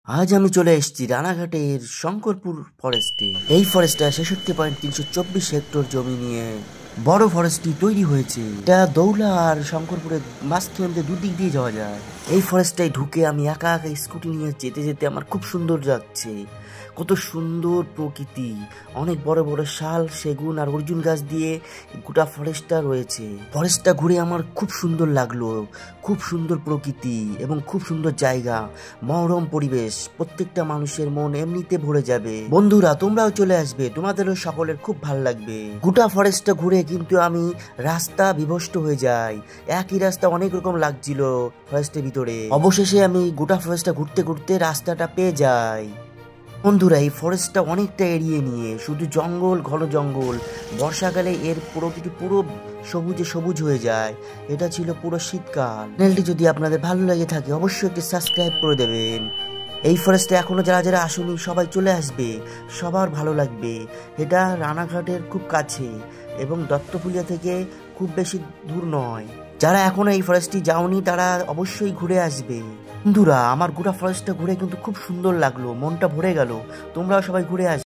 আজ আমি চলে এসেছি রানাঘাটের শঙ্করপুর ফরেস্টে। এই ফরেস্টটা 66.324 হেক্টর জমি নিয়ে বড় ফরেস্টটি তৈরি হয়েছে। এটা দৌলা আর শঙ্করপুরের মাঝখানে দুদিক দিয়ে যাওয়া যায়। এই ফরেস্টটায় ঢুকে আমি একা একা স্কুটি নিয়ে যেতে যেতে আমার খুব সুন্দর লাগছে। কত সুন্দর প্রকৃতি, অনেক বড় বড় শাল, সেগুন আর অর্জুন গাছ দিয়ে গোটা ফরেস্টটা রয়েছে। ফরেস্টটা ঘুরে আমার খুব সুন্দর লাগলো। খুব সুন্দর প্রকৃতি এবং খুব সুন্দর জায়গা, মনোরম পরিবেশ, প্রত্যেকটা মানুষের মন এমনিতে ভরে যাবে। বন্ধুরা, তোমরাও চলে আসবে, তোমাদেরও সকলের খুব ভালো লাগবে। গোটা ফরেস্টটা ঘুরে কিন্তু আমি রাস্তা বিভক্ত হয়ে যাই। একই রাস্তা অনেক রকম লাগছিল ফরেস্টের ভিতরে। অবশেষে আমি গোটা ফরেস্টটা ঘুরতে ঘুরতে রাস্তাটা পেয়ে যাই। বন্ধুরা, এই ফরেস্টটা অনেকটা এরিয়ে নিয়ে শুধু জঙ্গল, ঘন জঙ্গল। বর্ষাকালে এর প্রকৃতি পুরো সবুজে সবুজ হয়ে যায়। এটা ছিল পুরো শীতকাল। চ্যানেলটি যদি আপনাদের ভালো লেগে থাকে অবশ্যই একটি সাবস্ক্রাইব করে দেবেন। এই ফরেস্টে এখনো যারা যারা আসেনি সবাই চলে আসবে, সবার ভালো লাগবে। এটা রানাঘাটের খুব কাছে এবং দত্তপুলিয়া থেকে খুব বেশি দূর নয়। যারা এখনো এই ফরেস্টটি যাওনি তারা অবশ্যই ঘুরে আসবে। বন্ধুরা, আমার গোটা ফরেস্টটা ঘুরে কিন্তু খুব সুন্দর লাগলো, মনটা ভরে গেল। তোমরাও সবাই ঘুরে আসবে।